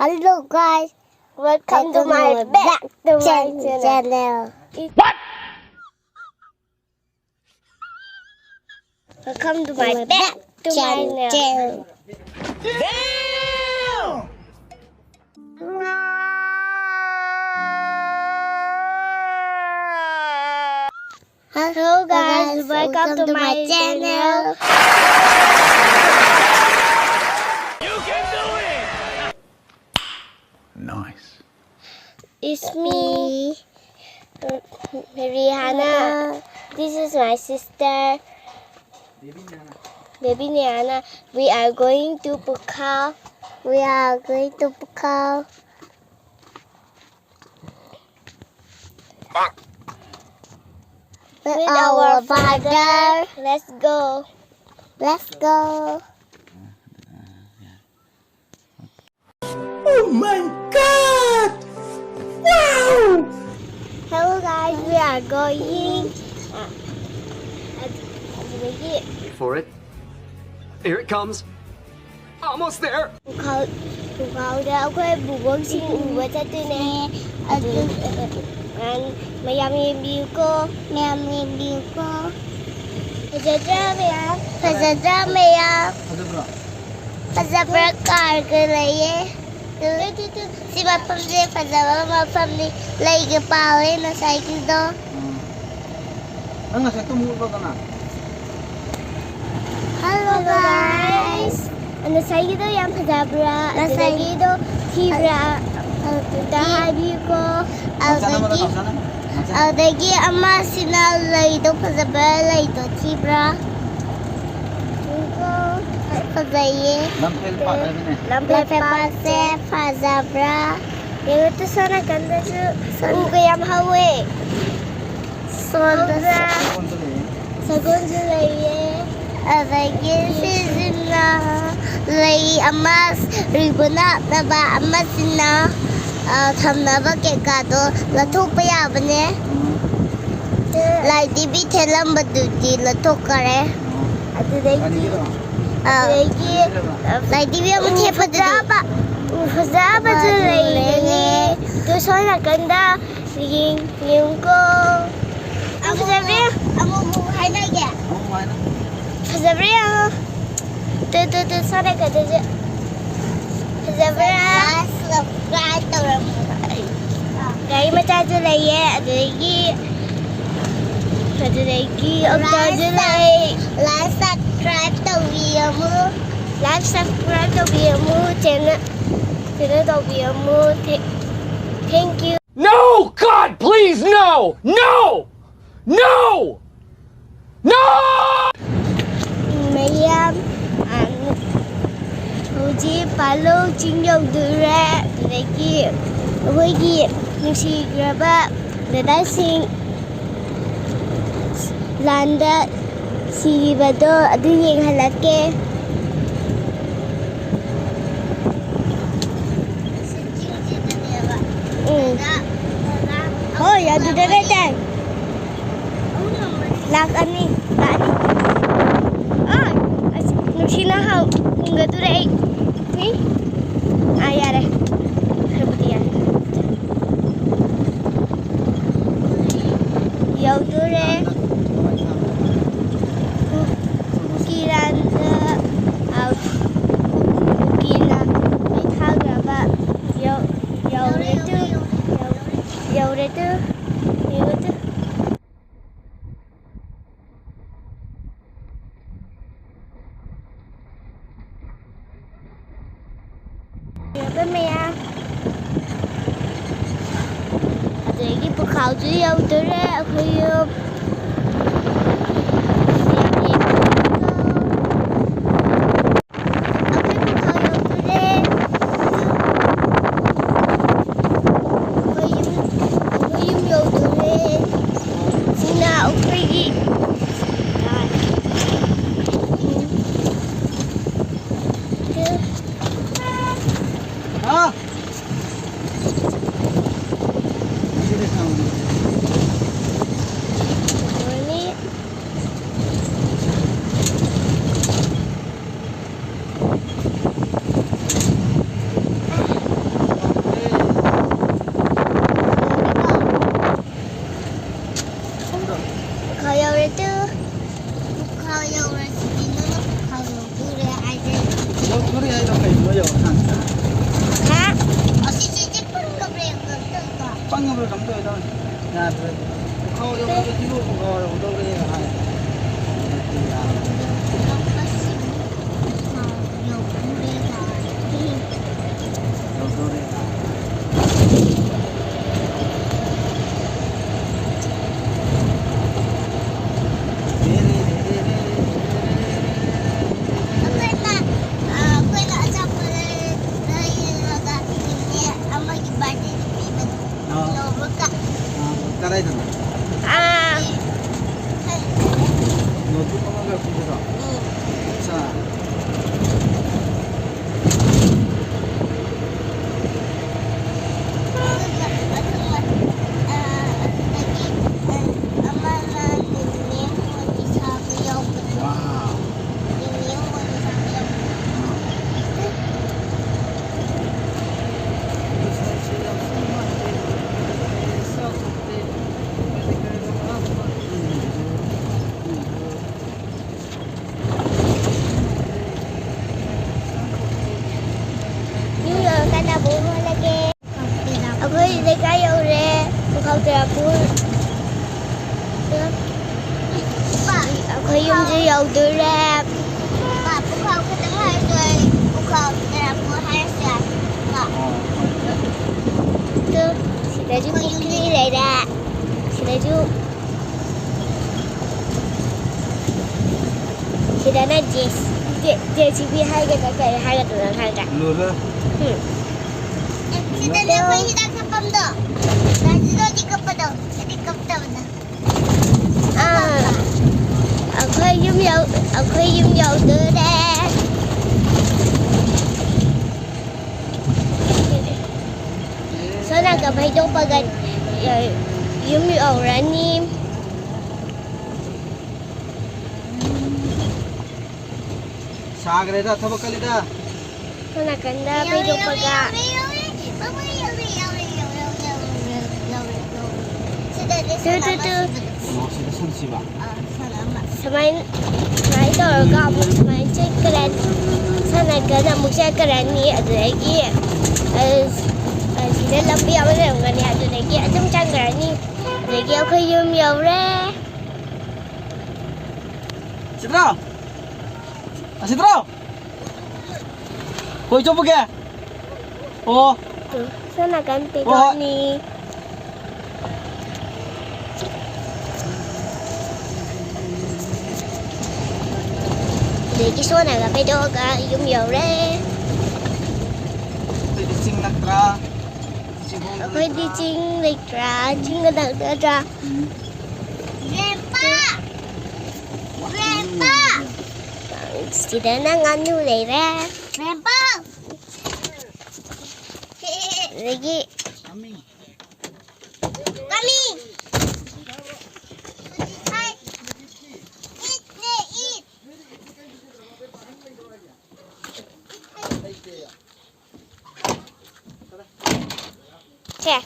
Hello guys, welcome to my back to my channel. What? Welcome to my back to my channel. Damn! Hello guys, welcome to my channel. You can do it! Nice. It's me, Rihanna. This is my sister, Baby Niana. We are going to Pukao. With our father. Let's go. Oh my god! Wow! Hello guys, we are going. Wait for it. Here it comes. Almost there. ภูเขาเราเคยบุกวงชิงอู่ว่าจะตื่นแน่อันมายามีบิวโก้Pasabrakar ke laye tu si bapam dia pasabapam ni lagi ke pale na cycle do. Ang nasa tumulog ka na. Hello guys. Ano cycle do yang pasabra, ano lagi do tibra. Tahabi ko Aldagi ama sinalay do pasabra do tibra. Pagaye. Lampel pase pasabra. Yung ito sana ganda sa ugayam hawe. Sonda sa gonzalaye. Alagi sizina lay amas ribuna naba amasina thamnaba ke kado lathuk pa yabane. Lai dibi thelam baduti lathuk kare. Adudagi like di biya mo tiya Fazaba to lay to sana ganda yung ko Fazabria amo buhay na ya Fazabria to sana ganda Fazabria subscribe to gaya mata to lay adulagi like subscribe to video mo channel to video mo. Thank you. No! God, please, no! No! No! No! Mayam Uji palo jingyong dure Dagi Wigi Nisi graba Dadasing Landa si bado adu yang halake oh ya adu dere dai lak ani ah nushina ha unga dure ni ayare kemudian ya dure Lagi pekau tu yang terak aku yuk. Beliau kan. Ha? O si panggabriel ko ito. Panggabriel kamu tu itu. Nah, kau yang itu tiru kau udah boleh kan. Cara itu. Ah. Notebook kamu gak punya tak? Bisa. Wow. New York ka na buho lagi. Ako hindi kayo re. Bukaw terapur. Ako yung siyaw durap. Pa, bukaw ka na harsoy. Bukaw terapur harsoy. Pa. Ito, sila yung kukilay na. Sila yung... Sila na Jess. JCB hai cái hai cái tụi nó hai cái. Lura. Sila na ko hindi sa pamdo. Dito di ka pa daw. Di ka pa daw na. Ako yung yaw dure. So nagabay daw pag yung yaw ranim. Sagar dah, thapa kali dah. So naganda bay daw pag Oh, sudah sensi ba. Samain ito ka mo samain check kran sana gana mo siya kran ni adagi sila labi ako na yung gani adagi atong changran ni adagi ako yung yawre Citra. Citra. Kau coba ke? Oh, sana ganti ko ni adagi so nagapay daw ka yung yawre tadi sing nakra. ako di ching like tra ching ga tra Grandpa! Sila na nga nulay ra. Grandpa! Lagi. Kami. Kami! Hi! Eat, eat! Siya.